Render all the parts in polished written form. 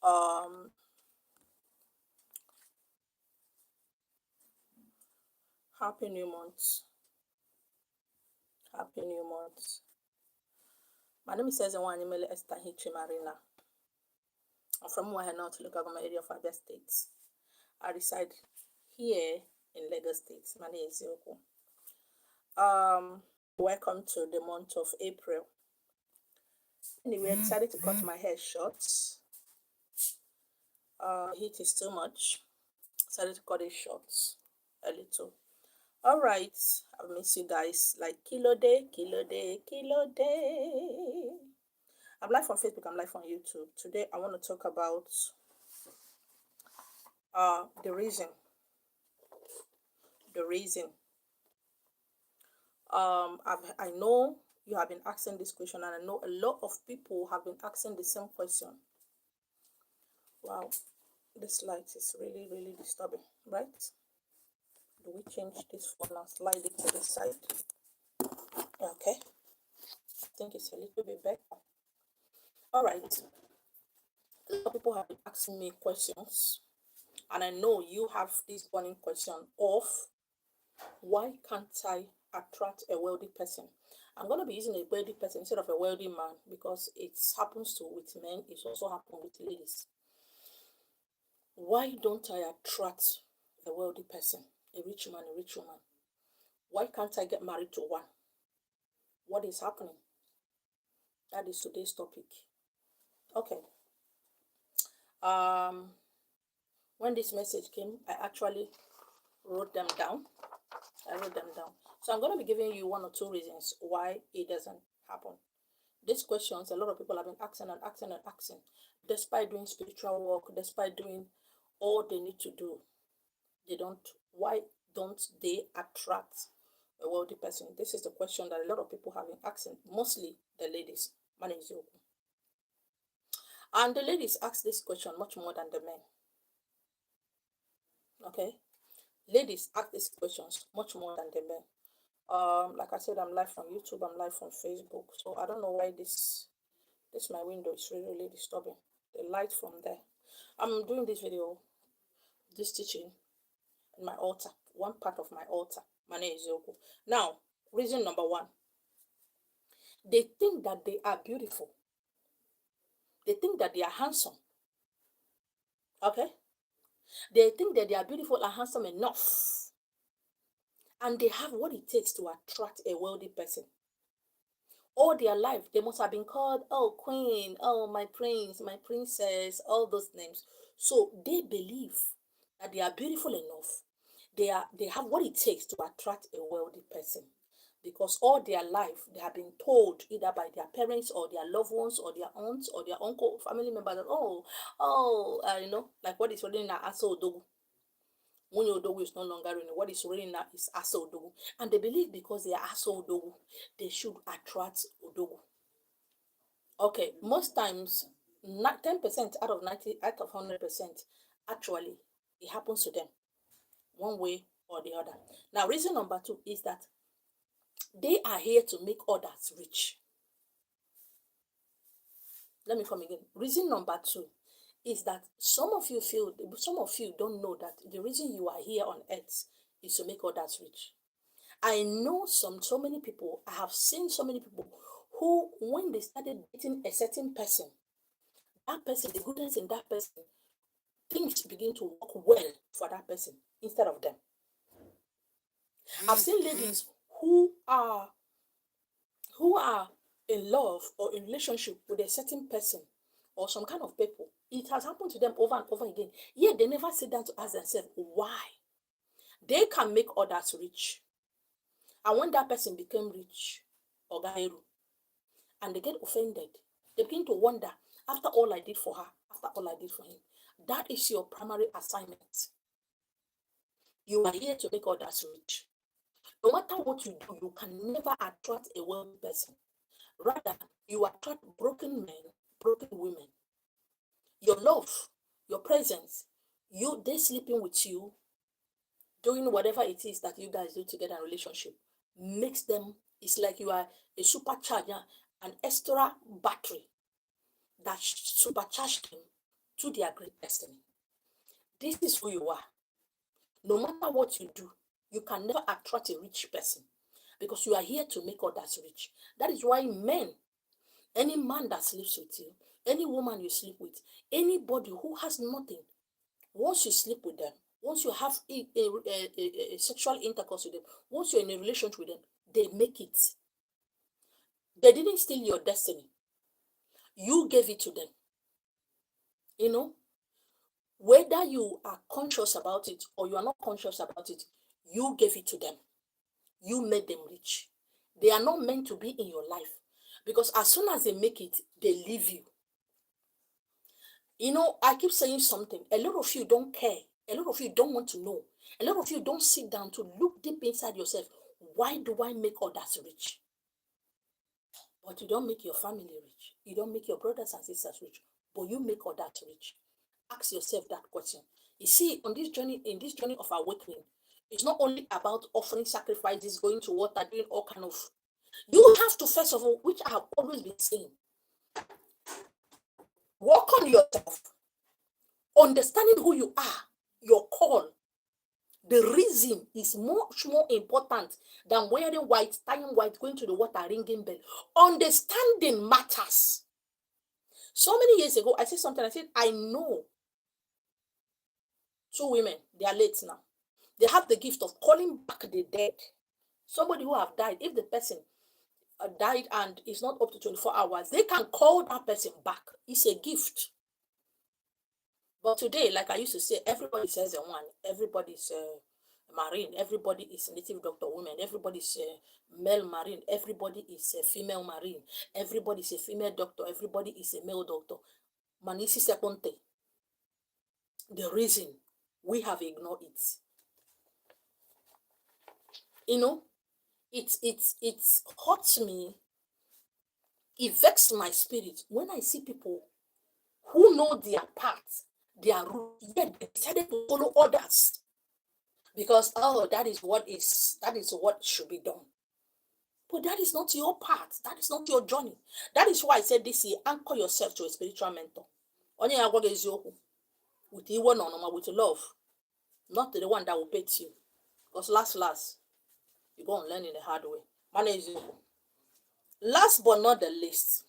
Um, Happy New Month. Happy New Month. My name is Ezenwanyemele Esther Hichi Marina. I'm from Wahe North local government area of Abia State. I reside here in Lagos State. My name is Yoko. Welcome to the month of April. Anyway, I decided to cut my hair short. Heat is too much. Decided to cut it short a little. All right, I miss you guys like kilo day, kilo day, kilo day. I'm live on Facebook. I'm live on YouTube. Today, I want to talk about the reason. The reason. I know you have been asking this question, and I know a lot of people have been asking the same question. Wow, this light is really, really disturbing, right? Do we change this for now? Slide it to the side. Okay. I think it's a little bit better. All right. A lot of people have been asking me questions, and I know you have this burning question of why can't I attract a wealthy person? I'm going to be using a wealthy person instead of a wealthy man because it happens to with men, it's also happened with ladies. Why don't I attract a wealthy person, a rich man, a rich woman? Why can't I get married to one? What is happening? That is today's topic. Okay. When this message came, I actually wrote them down. So I'm going to be giving you one or two reasons why it doesn't happen. These questions, a lot of people have been asking and asking and asking. Despite doing spiritual work, despite doing all they need to do, why don't they attract a wealthy person? This is the question that a lot of people have been asking, mostly the ladies. My name is Yoko. And the ladies ask this question much more than the men. Okay? Ladies ask these questions much more than the men. Like I said, I'm live on YouTube, I'm live on Facebook. So I don't know why this my window is really, really disturbing. The light from there. I'm doing this video, this teaching in my altar, one part of my altar. My name is Yoko. Now, reason number one. They think that they are beautiful. They think that they are handsome. Okay? They think that they are beautiful and handsome enough. And they have what it takes to attract a wealthy person. All their life, they must have been called, oh, queen, oh, my prince, my princess, all those names. So they believe that they are beautiful enough. They have what it takes to attract a wealthy person. Because all their life, they have been told either by their parents or their loved ones or their aunts or their uncle, family members, that, like what is already in Aso Odogu. When Odogu is no longer in what is already now is Aso Odogu. And they believe because they are Aso Odogu, they should attract Odogu. Okay, most times, 10% out of 90, out of 100%, actually, it happens to them one way or the other. Now, reason number two is that they are here to make others rich. Let me come again. Reason number two is that some of you don't know that the reason you are here on earth is to make others rich. I know so many people, I have seen so many people who, when they started dating a certain person, that person, the goodness in that person, things begin to work well for that person instead of them. I've seen ladies who are in love or in relationship with a certain person or some kind of people. It has happened to them over and over again. Yet they never sit down to ask themselves why. They can make others rich. And when that person became rich, or Gairu, and they get offended, they begin to wonder, after all I did for her, after all I did for him, that is your primary assignment. You are here to make others rich. No matter what you do, you can never attract a wealthy person. Rather, you attract broken men, broken women. Your love, your presence, they sleeping with you, doing whatever it is that you guys do together in relationship, makes them, it's like you are a supercharger, an extra battery that supercharged them to their great destiny. This is who you are. No matter what you do, you can never attract a rich person because you are here to make others rich. That is why men, any man that sleeps with you, any woman you sleep with, anybody who has nothing, once you sleep with them, once you have a sexual intercourse with them, once you're in a relationship with them, they make it. They didn't steal your destiny. You gave it to them. You know, whether you are conscious about it or you are not conscious about it, you gave it to them. You made them rich. They are not meant to be in your life because as soon as they make it, they leave you. You know, I keep saying something. A lot of you don't care. A lot of you don't want to know. A lot of you don't sit down to look deep inside yourself. Why do I make others rich? But you don't make your family rich. You don't make your brothers and sisters rich. But you make others rich. Ask yourself that question. You see, on this journey, in this journey of awakening, it's not only about offering sacrifices, going to water, doing all kind of. You have to first of all, which I have always been saying, work on yourself, understanding who you are, your call. The reason is much more important than wearing white, tying white, going to the water, ringing bell. Understanding matters. So many years ago, I said something. I said, I know two women. They are late now. They have the gift of calling back the dead. Somebody who have died, if the person died and is not up to 24 hours, they can call that person back. It's a gift. But today, like I used to say, everybody says a one. Everybody is marine. Everybody is native doctor women. Everybody is male marine. Everybody is a female marine. Everybody is a female doctor. Everybody is a male doctor. Manisi Seponte. The reason we have ignored it. You know, it hurts me. It vexes my spirit when I see people who know their path, their route, yet they decided to follow others because that is what should be done. But that is not your path. That is not your journey. That is why I said this year, anchor yourself to a spiritual mentor. Only with with love, not the one that will pay you. Because last, you go and learn in the hard way. Manage you. Last but not the least.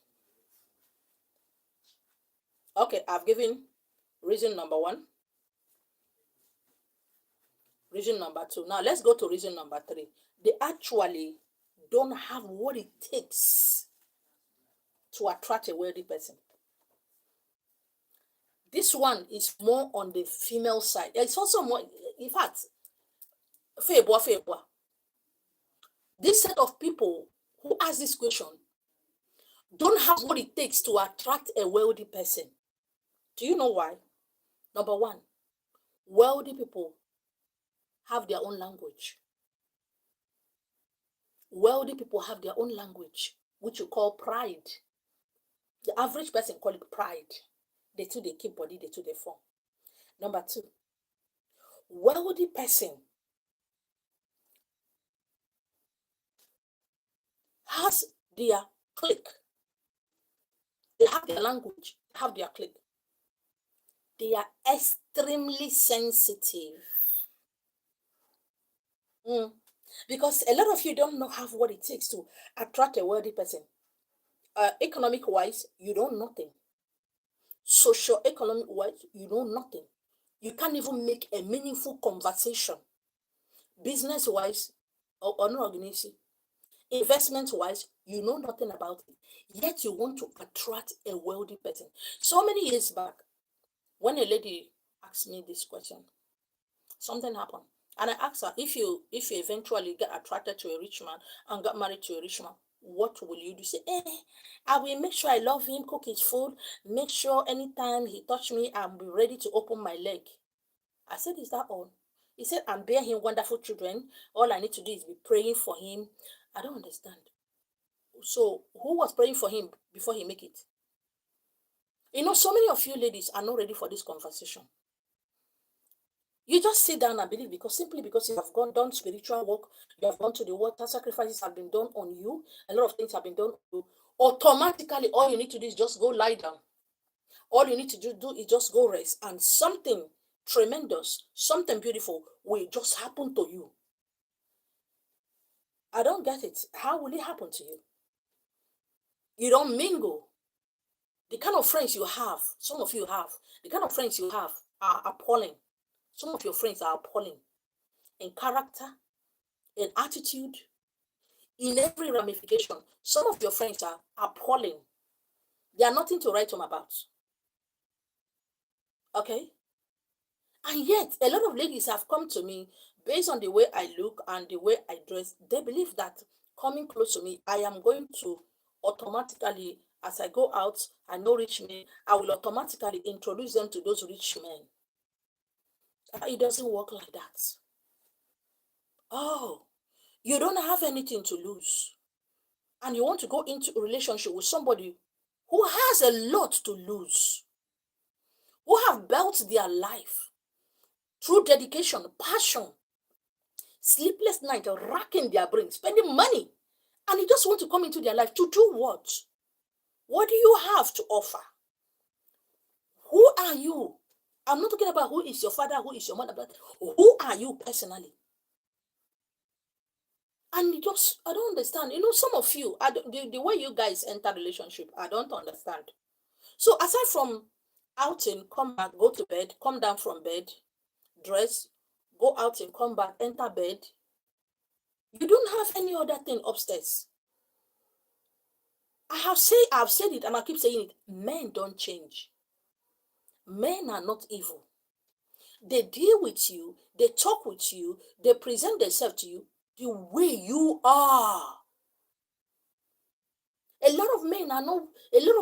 Okay, I've given reason number 1. Reason number 2. Now let's go to reason number 3. They actually don't have what it takes to attract a wealthy person. This one is more on the female side. It's also more, in fact, Febwa. This set of people who ask this question don't have what it takes to attract a wealthy person. Do you know why? Number 1, wealthy people have their own language. Wealthy people have their own language, which you call pride. The average person call it pride. They too, they keep body, they too, they form. Number 2, wealthy person has their clique. They have their language, have their clique. They are extremely sensitive. Because a lot of you don't know have what it takes to attract a wealthy person. Economic wise, you know nothing. Socio-economic wise, you know nothing. You can't even make a meaningful conversation. Business wise, or no organization. Investment wise, you know nothing about it. Yet you want to attract a wealthy person. So many years back, when a lady asked me this question, something happened. And I asked her, if you eventually get attracted to a rich man and got married to a rich man, what will you do? Say, I will make sure I love him, cook his food, make sure anytime he touch me, I'm ready to open my leg. I said, is that all? He said, and bear him wonderful children. All I need to do is be praying for him. I don't understand. So who was praying for him before he make it? You know, so many of you ladies are not ready for this conversation. You just sit down and believe because you have done spiritual work, you have gone to the water, sacrifices have been done on you, a lot of things have been done on you. Automatically, all you need to do is just go lie down. All you need to do is just go rest, and something tremendous, something beautiful will just happen to you. I don't get it. How will it happen to you? You don't mingle. The kind of friends you have, some of you have, the kind of friends you have are appalling. Some of your friends are appalling in character, in attitude, in every ramification. Some of your friends are appalling. They are nothing to write home about. Okay? And yet, a lot of ladies have come to me based on the way I look and the way I dress. They believe that coming close to me, I am going to automatically, as I go out, I know rich men, I will automatically introduce them to those rich men. It doesn't work like that. Oh, you don't have anything to lose. And you want to go into a relationship with somebody who has a lot to lose, who have built their life through dedication, passion, sleepless night, racking their brain, spending money, and you just want to come into their life to do what? What do you have to offer? Who are you? I'm not talking about who is your father, who is your mother, but who are you personally? And just, I don't understand. Some of you, the way you guys enter relationship, I don't understand. So aside from outing, come back, go to bed, come down from bed, dress, go out and come back, enter bed, you don't have any other thing upstairs. I've said it, and I keep saying it. Men don't change. Men are not evil. They deal with you, they talk with you, they present themselves to you the way you are. A lot of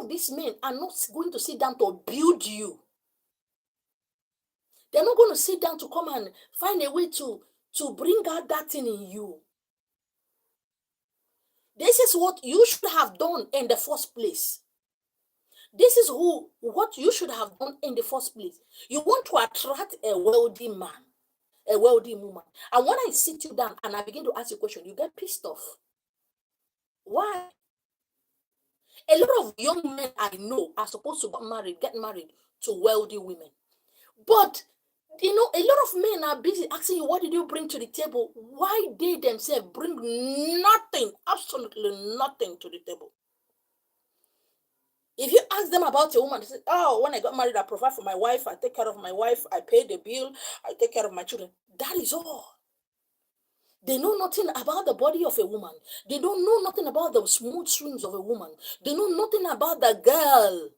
these men are not going to sit down to build you. They're not going to sit down to come and find a way to bring out that thing in you. This is what you should have done in the first place. This is what you should have done in the first place. You want to attract a wealthy man, a wealthy woman. And when I sit you down and I begin to ask you a question, you get pissed off. Why? A lot of young men I know are supposed to get married to wealthy women. But, a lot of men are busy asking you, what did you bring to the table? Why they themselves bring nothing, absolutely nothing to the table? If you ask them about a woman, they say, oh, when I got married, I provide for my wife, I take care of my wife, I pay the bill, I take care of my children. That is all. They know nothing about the body of a woman. They don't know nothing about the smooth swings of a woman. They know nothing about the girl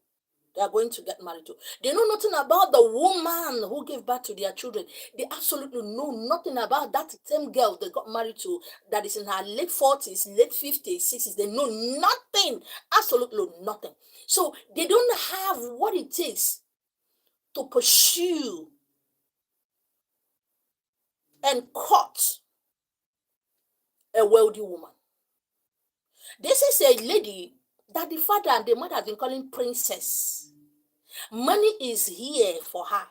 they are going to get married to. They know nothing about the woman who gave birth to their children. They absolutely know nothing about that same girl they got married to that is in her late 40s, late 50s, 60s. They know nothing, absolutely nothing. So they don't have what it takes to pursue and court a wealthy woman. This is a lady that the father and the mother have been calling princess. Money is here for her.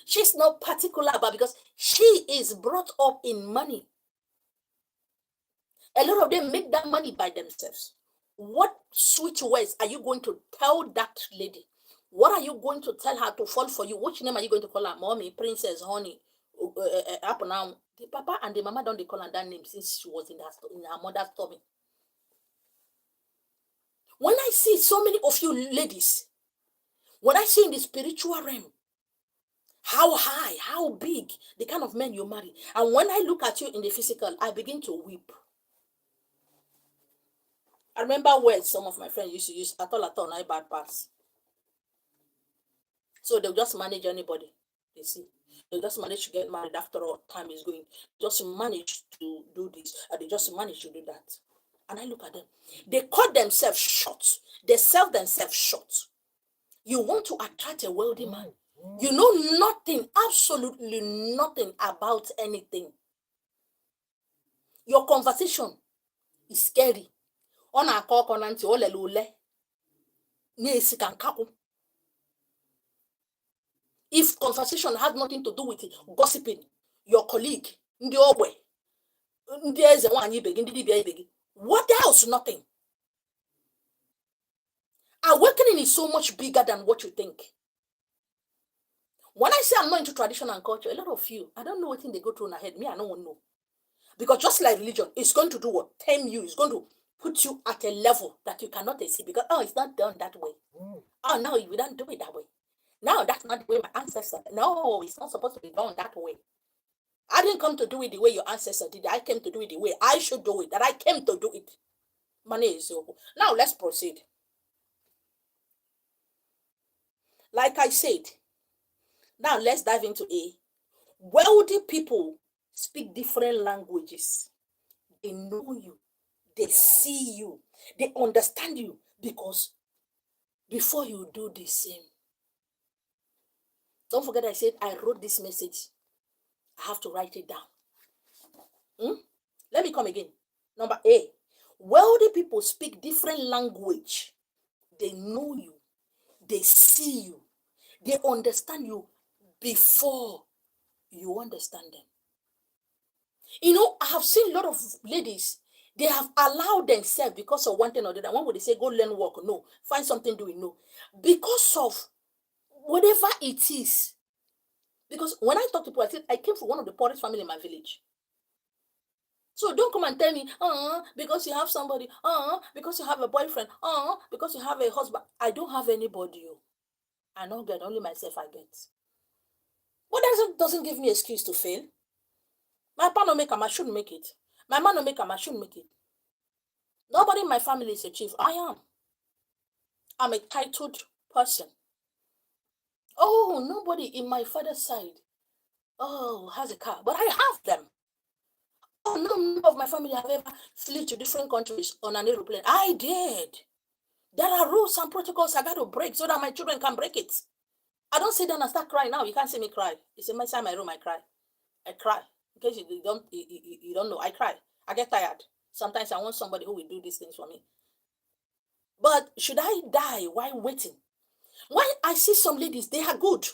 She's not particular about, because she is brought up in money. A lot of them make that money by themselves. What sweet words are you going to tell that lady? What are you going to tell her to fall for you? Which name are you going to call her? Mommy, princess, honey, up now. The papa and the mama don't they call her that name since she was in her mother's tummy. When I see so many of you ladies, when I see in the spiritual realm, how high, how big, the kind of men you marry, and when I look at you in the physical, I begin to weep. I remember words some of my friends used to use, at all, no bad pass. So they'll just manage anybody, you see. They'll just manage to get married after all time is going. Just manage to do this, and they just manage to do that. And I look at them. They cut themselves short. They sell themselves short. You want to attract a wealthy man. You know nothing, absolutely nothing about anything. Your conversation is scary. If conversation has nothing to do with it, gossiping, your colleague, what else? Nothing. Awakening is so much bigger than what you think. When I say I'm not into tradition and culture, a lot of you, I don't know what thing they go through in their head. Me, I don't know. Because just like religion, it's going to do what? Tame you. It's going to put you at a level that you cannot exceed. Because, oh, it's not done that way. Oh, no, we don't do it that way. No, that's not the way my ancestors. No, it's not supposed to be done that way. I didn't come to do it the way your ancestors did. I came to do it the way I should do it. That I came to do it. Money is over. Now let's proceed. Like I said, now let's dive into A. Wealthy people speak different languages. They know you. They see you. They understand you because before you do the same. Don't forget I said I wrote this message. I have to write it down. Let me come again. Number A. Wealthy people speak different language. They know you. They see you. They understand you before you understand them. You know, I have seen a lot of ladies, they have allowed themselves because of one thing or the other. One would say, go learn work. No. Find something doing. No. Because of whatever it is. Because when I talk to people, I said, I came from one of the poorest family in my village. So don't come and tell me, because you have somebody, because you have a boyfriend, because you have a husband. I don't have anybody. I don't get, only myself I get. But that doesn't give me excuse to fail. My papa no make him, I shouldn't make it. My man no make him, I shouldn't make it. Nobody in my family is a chief. I am. I'm a titled person. Oh, nobody in my father's side, has a car. But I have them. Oh, none of my family have ever flew to different countries on an aeroplane. I did. There are rules and protocols I got to break so that my children can break it. I don't sit down and start crying now. You can't see me cry. It's in my room, I cry. I cry. In case you don't know, I cry. I get tired. Sometimes I want somebody who will do these things for me. But should I die while waiting? When I see some ladies, they are good.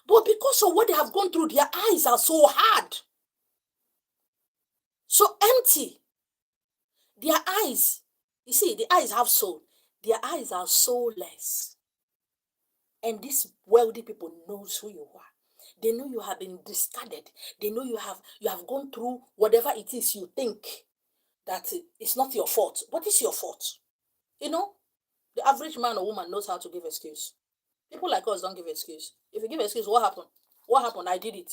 But because of what they have gone through, their eyes are so hard. So empty. Their eyes, you see, the eyes have soul. Their eyes are soulless. And these wealthy people knows who you are. They know you have been discarded. They know you have gone through whatever it is you think that it's not your fault. But it's your fault. You know, the average man or woman knows how to give excuse. People like us don't give excuse. If you give excuse, what happened? What happened? I did it.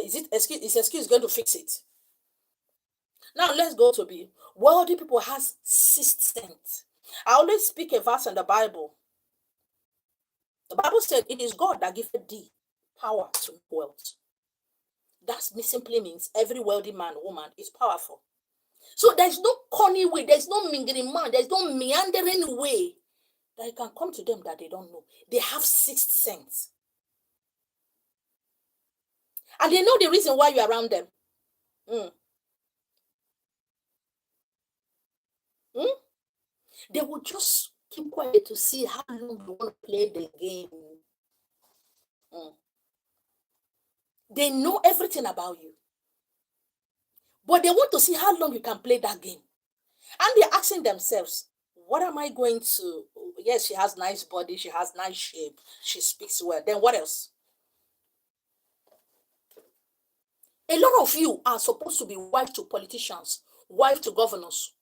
Is excuse going to fix it? Now let's go to B. Wealthy people has sixth sense. I always speak a verse in the Bible. The Bible said it is God that giveth thee power to wealth. That simply means every wealthy man or woman is powerful. So there's no corny way, there's no mingling man, there's no meandering way that you can come to them that they don't know. They have sixth sense. And they know the reason why you're around them. They will just keep quiet to see how long you want to play the game. They know everything about you. But they want to see how long you can play that game. And they're asking themselves, what am I going to? Yes, she has nice body, she has nice shape, she speaks well. Then what else? A lot of you are supposed to be wife to politicians, wife to governors.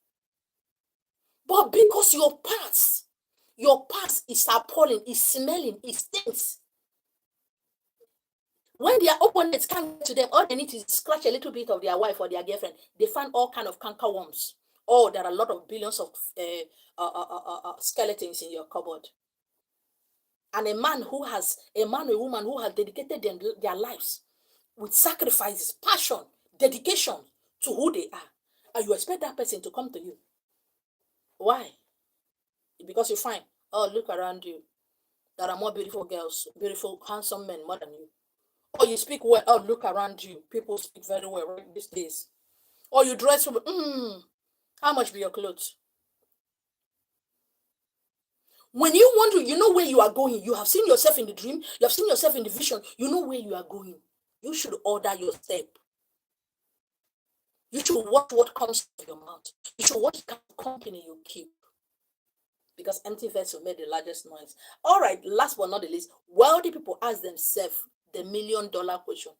But because your past is appalling, is smelling, it stinks. When their opponents come to them, all they need is scratch a little bit of their wife or their girlfriend. They find all kind of canker worms. Oh, there are a lot of billions of skeletons in your cupboard. And a man or a woman who has dedicated their lives with sacrifices, passion, dedication to who they are, and you expect that person to come to you. Why? Because you find, oh, look around you. There are more beautiful girls, beautiful, handsome men more than you. Or you speak well, oh, look around you. People speak very well right these days. Or you dress well, how much be your clothes? When you want to, you know where you are going. You have seen yourself in the dream. You have seen yourself in the vision. You know where you are going. You should order your step. You should watch what comes from your mouth. You should watch the kind of company you keep. because empty vessel made the largest noise. All right, last but not the least, wealthy people ask themselves the $1,000,000 question.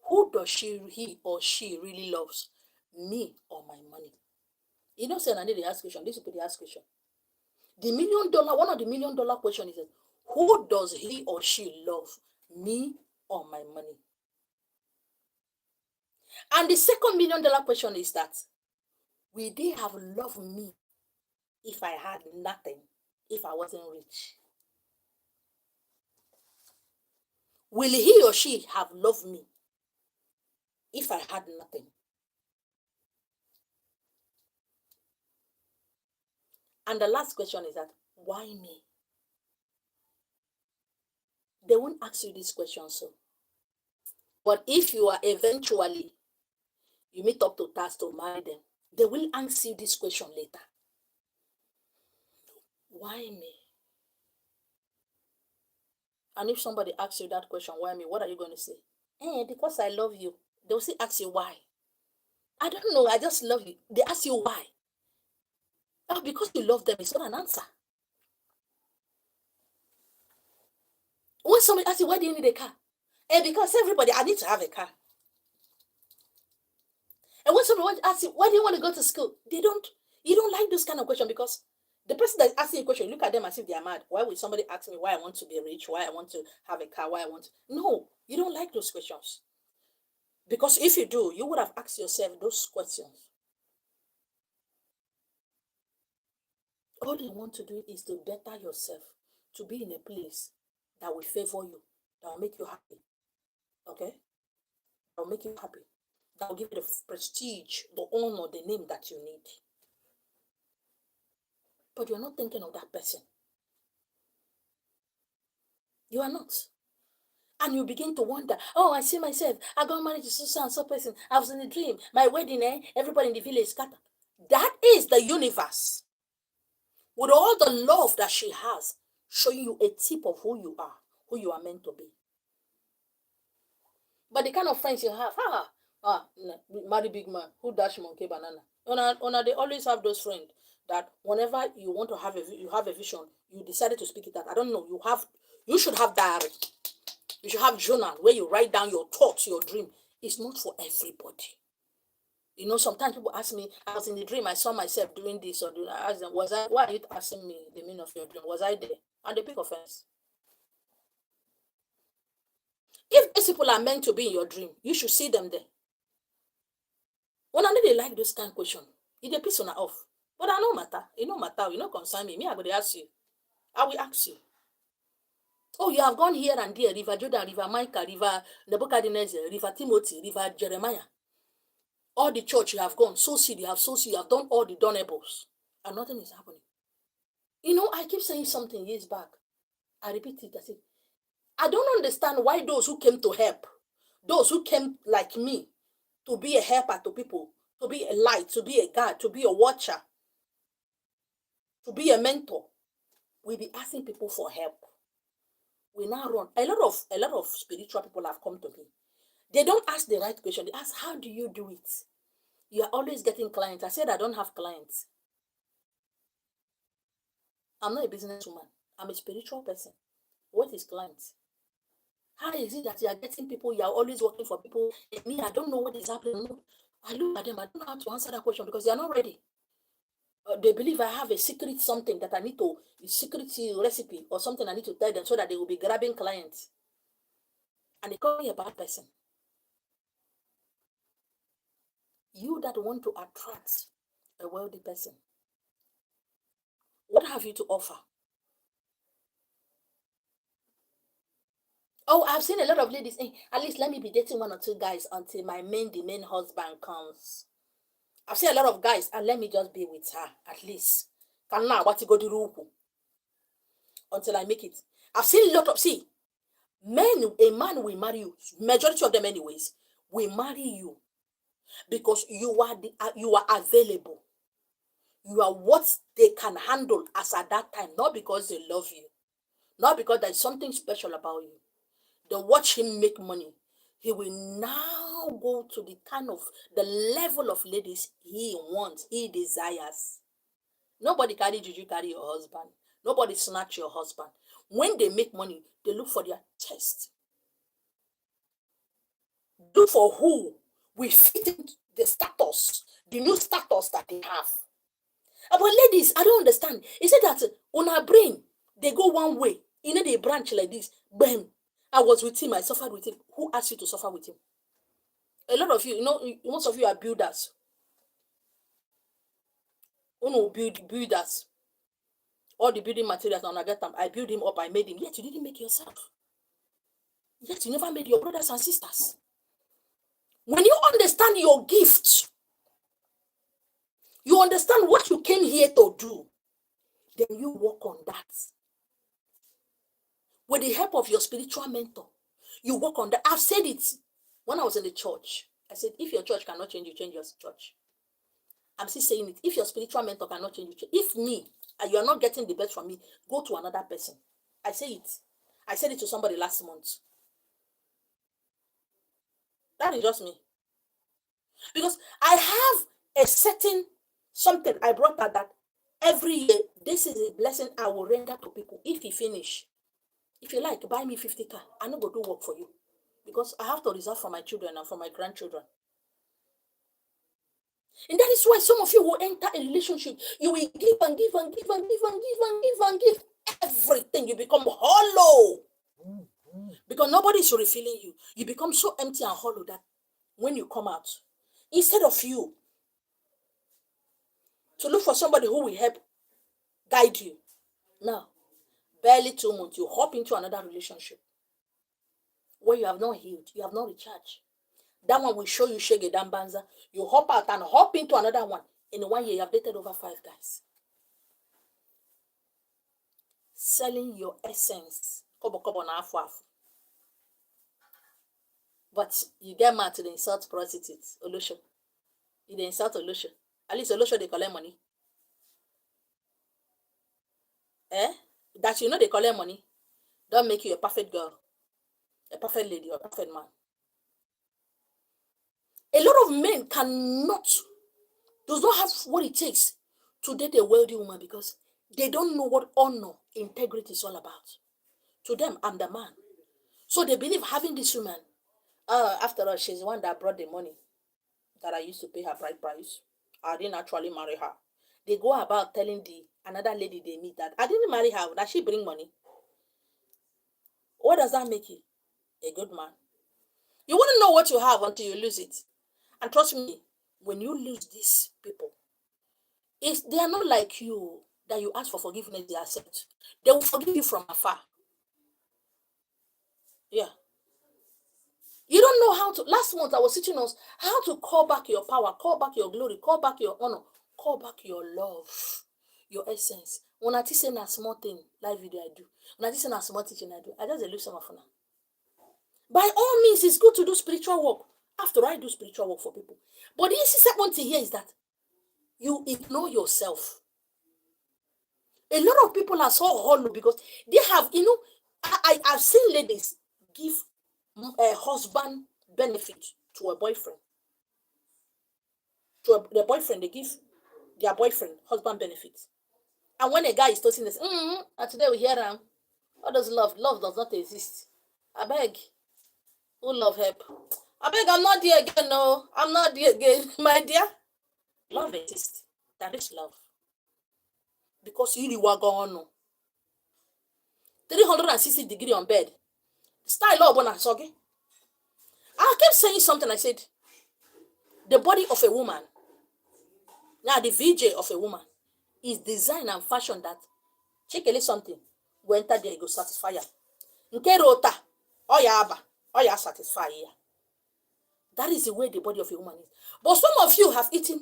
Who does he or she really loves? Me or my money? You know, say I need to ask question. This people they ask question. The $1,000,000, one of the $1,000,000 question is who does he or she love? Me or my money? And the second $1,000,000 question is that will they have loved me if I had nothing, if I wasn't rich? Will he or she have loved me if I had nothing? And the last question is that why me? They won't ask you this question, so. But if you are eventually you meet up to task to marry them, they will answer you this question later. Why me? And if somebody asks you that question, why me? What are you going to say? Because I love you. They'll still ask you why. I don't know. I just love you. They ask you why. Oh, because you love them is not an answer. When somebody asks you, why do you need a car? Because everybody, I need to have a car. And when somebody asks you, why do you want to go to school? You don't like those kind of questions because the person that is asking a question, look at them as if they are mad. Why would somebody ask me why I want to be rich, why I want to have a car, why I want to... No, you don't like those questions. Because if you do, you would have asked yourself those questions. All you want to do is to better yourself, to be in a place that will favor you, that will make you happy. Okay? That will make you happy. That will give you the prestige, the honor, the name that you need. But you're not thinking of that person. You are not. And you begin to wonder, oh, I see myself. I got married to so and so person. I was in a dream. My wedding, everybody in the village scattered. That is the universe. With all the love that she has, showing you a tip of who you are meant to be. But the kind of friends you have, marry big man, who dash monkey banana. They always have those friends that whenever you want to have a vision, you decided to speak it out. I don't know. You should have diary. You should have journal where you write down your thoughts, your dream. It's not for everybody. You know, sometimes people ask me, I was in the dream, I saw myself doing this or doing that. I ask them, why are you asking me the meaning of your dream? Was I there? And they pick offense. If these people are meant to be in your dream, you should see them there. When I know they like those kind of questions, it piss on off. But I know matter. It no matter. You know concern me. Me, I go to ask you. I will ask you. Oh, you have gone here and there, River Jordan, River Micah, River Nebuchadnezzar, River Timothy, River Jeremiah. All the church you have gone, so seed, you have done all the donables, and nothing is happening. You know, I keep saying something years back. I repeat it. I say, I don't understand why those who came to help, those who came like me, to be a helper to people, to be a light, to be a guide, to be a watcher, to be a mentor, we be asking people for help. We now run. A lot of spiritual people have come to me. They don't ask the right question. They ask, how do you do it? You are always getting clients. I said I don't have clients. I'm not a businesswoman. I'm a spiritual person. What is clients? How is it that you are getting people, you are always working for people? And me, I don't know what is happening. I look at them, I don't know how to answer that question because they are not ready. They believe I have a secret something that I need to, a secret recipe or something I need to tell them so that they will be grabbing clients. And they call me a bad person. You that want to attract a wealthy person, what have you to offer? Oh, I've seen a lot of ladies saying, at least let me be dating one or two guys until the main husband comes. I've seen a lot of guys, and let me just be with her at least. Can now what you go do until I make it. I've seen a lot of a man will marry you. Majority of them, anyways, will marry you because you are available. You are what they can handle as at that time, not because they love you, not because there's something special about you. They watch him make money. He will now go to the level of ladies he wants, he desires. Nobody carry juju carry your husband. Nobody snatch your husband. When they make money, they look for their chest. Look for who will fit into the status, the new status that they have. But ladies, I don't understand. He said that on our brain, they go one way. You know, they branch like this. Bam. I was with him. I suffered with him. Who asked you to suffer with him? A lot of you, most of you are builders. Builders. All the building materials, and I get them. I build him up. I made him. Yet you didn't make yourself. Yet you never made your brothers and sisters. When you understand your gift, you understand what you came here to do, then you work on that. With the help of your spiritual mentor, you work on that. I've said it when I was in the church. I said, if your church cannot change you, change your church. I'm still saying it. If your spiritual mentor cannot change you, if me, and you are not getting the best from me, go to another person. I say it. I said it to somebody last month. That is just me. Because I have a certain something I brought out that every year, this is a blessing I will render to people. If you finish, if you like, buy me 50 car. I no go do work for you. Because I have to reserve for my children and for my grandchildren. And that is why some of you will enter a relationship. You will give and give and give and give and give and give and give everything. You become hollow. Because nobody is refilling you. You become so empty and hollow that when you come out, instead of you to look for somebody who will help guide you, now, barely 2 months, you hop into another relationship where you have not healed, you have not recharged. That one will show you shege dambanza. You hop out and hop into another one. In 1 year, you have dated over 5 guys. Selling your essence. Kobo na afu afu. But you get mad to the insult prostitutes. Olosho. You dey insult Olosho. At least Olosho, they collect money. That you know they collect money. Don't make you a perfect girl. A perfect lady or a perfect man. A lot of men does not have what it takes to date a wealthy woman because they don't know what honor, integrity is all about. To them, I'm the man. So they believe having this woman, after all, she's the one that brought the money that I used to pay her bride price. I didn't actually marry her. They go about telling another lady they meet that I didn't marry her, that she bring money. What does that make you? A good man. You wouldn't know what you have until you lose it. And trust me, when you lose these people, they are not like you that you ask for forgiveness, they accept. They will forgive you from afar. Yeah. You don't know how to. Last month I was teaching us how to call back your power, call back your glory, call back your honor, call back your love, your essence. When I teach a small thing, live video I do. When I teach a small teaching I do, I just lose some of now. By all means, it's good to do spiritual work. After all, I do spiritual work for people. But the second thing here is that you ignore yourself. A lot of people are so hollow because they have, I've seen ladies give a husband benefit to a boyfriend. The boyfriend, they give their boyfriend husband benefits. And when a guy is toasting this, and today we hear him, what does love? Love does not exist. I beg. Who love help? I beg, I'm not there again, no. I'm not there again, my dear. Love exists. That is love. Because you were gone 360 degree on bed. Style up on a soggy. I kept saying something. I said, the body of a woman, now the VJ of a woman, is designed and fashioned that check a little something. Go enter there, go satisfy her. Nke rota, oya satisfy her. That is the way the body of a woman is. But some of you have eaten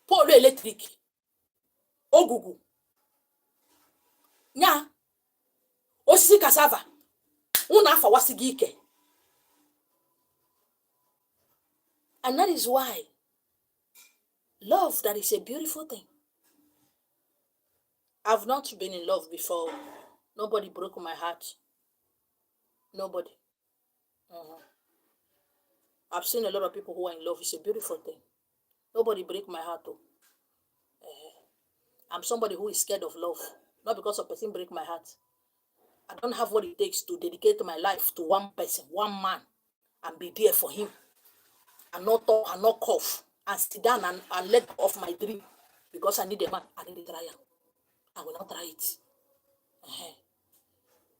pole electric, ogugu, nya, osisi cassava, una afa wasigi ike. And that is why love, that is a beautiful thing. I've not been in love before. Nobody broke my heart. Nobody. I've seen a lot of people who are in love. It's a beautiful thing. Nobody break my heart though. I'm somebody who is scared of love, not because a person break my heart. I don't have what it takes to dedicate my life to one person, one man, and be there for him, and not talk and not cough, and sit down and let go of my dream because I need a man. I need to try it. I will not try it. Uh-huh.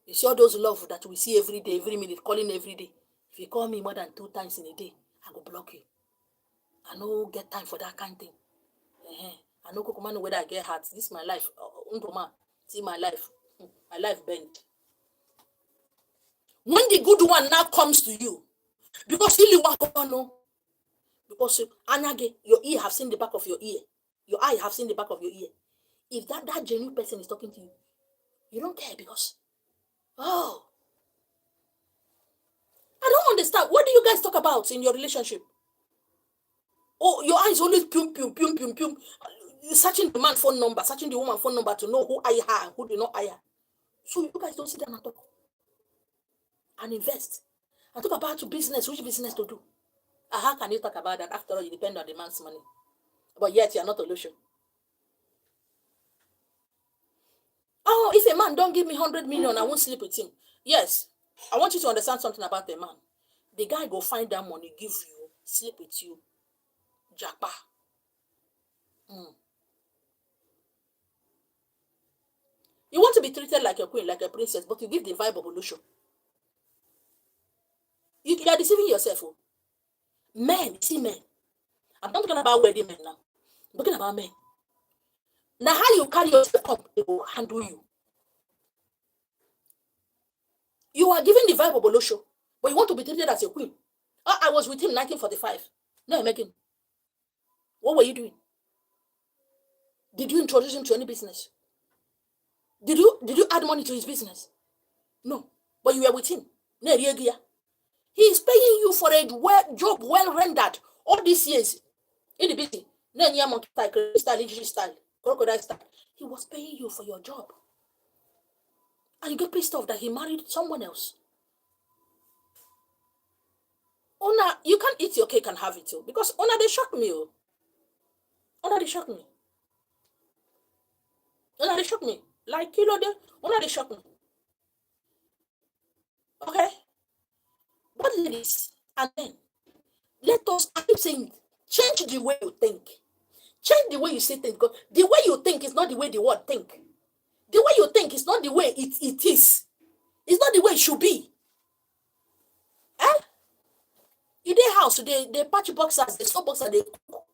You see all those love that we see every day, every minute, calling every day. If you call me more than 2 times in a day, I will block you. I no get time for that kind of thing. Uh-huh. I know Kukumanu whether I get heart. This is my life. See my life. My life bent. When the good one now comes to you, because really want to know, because your ear have seen the back of your ear, your eye have seen the back of your ear. If that genuine person is talking to you, you don't care because, oh, I don't understand. What do you guys talk about in your relationship? Oh, your eyes always pum pum pum pum pum, searching the man phone number, searching the woman phone number to know who I her, who do not I her. So you guys don't sit down and talk and invest and talk about business, which business to do. How can you talk about that? After all, you depend on the man's money, but yet you are not a solution. Oh, if a man don't give me 100 million, I won't sleep with him. Yes, I want you to understand something about the man. The guy go find that money, give you, sleep with you, japa. You want to be treated like a queen, like a princess, but you give the vibe of Olusho. You are deceiving yourself. Oh. Men, see men. I'm not talking about wedding men now. I'm talking about men. Now, how you carry yourself up, they will handle you. You are giving the vibe of Olusho, but you want to be treated as a queen. Oh, I was with him in 1945. No, Megan. What were you doing? Did you introduce him to any business? Did you add money to his business? No. But you were with him. He is paying you for a job well rendered all these years. In the business. Monkey style, crystal style, crocodile style. He was paying you for your job. And you get pissed off that he married someone else. Ona, you can't eat your cake and have it too. Because Ona, they shock me. Ona, they shock me. Ona, they shock me. Like, Ona, they shock me. Okay? But ladies, and then, let us, I keep saying, change the way you think. Change the way you say things. Because the way you think is not the way the world think. The way you think is not the way it is. It's not the way it should be. Eh? In their house, they patch boxers, they sew boxers, they cook.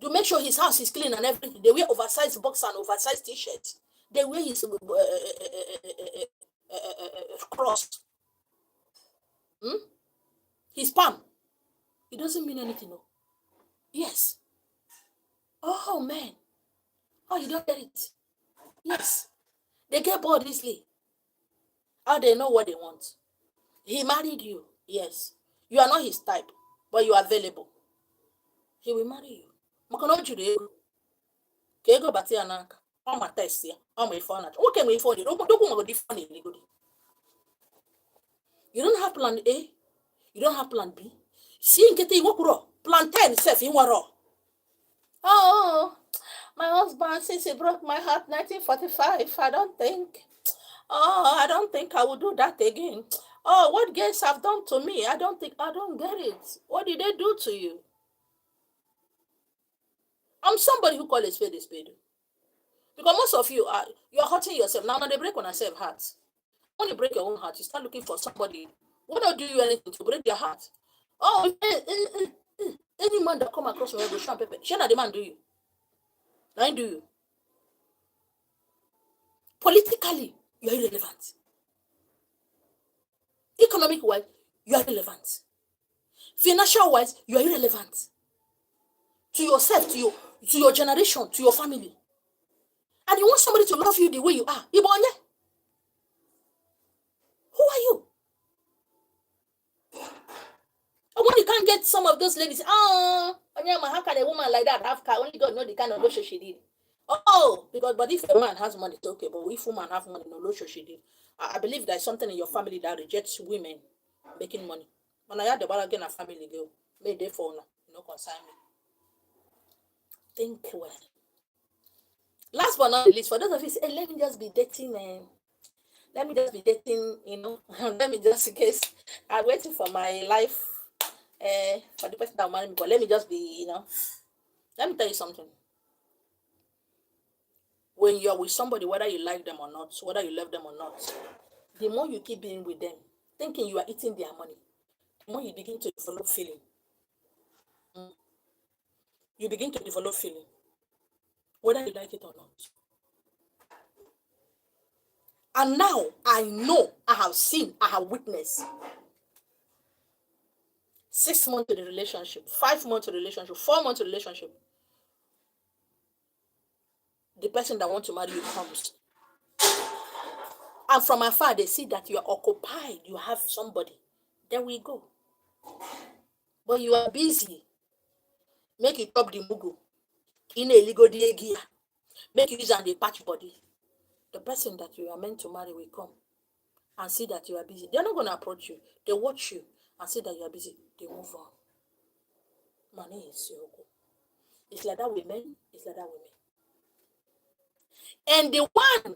To make sure his house is clean and everything. They wear oversized boxer and oversized t-shirts. They wear his cross. His palm. It doesn't mean anything. No. Yes. Oh, man. Oh, you don't get it. Yes. They get bored easily. How they know what they want. He married you. Yes. You are not his type, but you are available. He will marry you. Ka ego bata ya n'aka ọ ma test ya ọ ma ife ọ na-achọ nwoke ma ife ọ dị dokwu nwegodi ife ọ na-eligodi. You don't have plan A, you don't have plan B. See nkịta iwekwuro plan 10 sef inwere. Oh, my husband, since he broke my heart 1945, I don't think I will do that again. Oh, what girls have done to me, I don't get it. What did they do to you? I'm somebody who calls a spade a spade. Because most of you you're hurting yourself. Now they break on yourself heart. When you break your own heart, you start looking for somebody who don't do you anything to break their heart. Oh, any man that come across me will show paper. Shana the man do you. I do you. Politically, you're irrelevant. Economic wise, you are irrelevant. Financial wise, you are irrelevant. To yourself, to your generation, to your family. And you want somebody to love you the way you are. Ibonye. Who are you? And when you can't get some of those ladies, how can a woman like that have car? Only God knows the kind of lotion she did. Oh, but if a man has money, it's okay. But if woman have money, no lotion she did. I believe there's something in your family that rejects women making money. When I had the ball again, a family girl, made they for no concern me. Think well. Last but not least, for those of you say, hey, let me just be dating and let me just be dating, let me just in case I'm waiting for my life for the person that will marry me, but let me just be, let me tell you something. When you're with somebody, whether you like them or not, whether you love them or not, the more you keep being with them, thinking you are eating their money, the more you begin to develop feeling. You begin to develop feeling, whether you like it or not. And now I know, I have seen, I have witnessed 6 months to the relationship, 5 months to the relationship, 4 months to the relationship. The person that wants to marry you comes. And from afar, they see that you are occupied, you have somebody. There we go. But you are busy. Make it top the mugu. In a ligo gear. Make it use and the patch body. The person that you are meant to marry will come and see that you are busy. They're not going to approach you. They watch you and see that you are busy. They move on. Money is so good. It's like that with men. It's like that with men. And the one.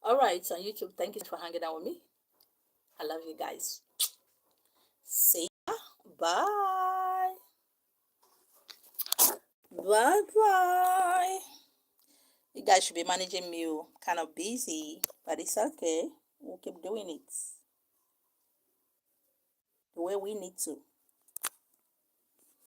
All right, so on YouTube, thank you for hanging out with me. I love you guys. See ya. Bye. Bye bye. You guys should be managing me. Kind of busy, but it's okay. We'll keep doing it the way we need to.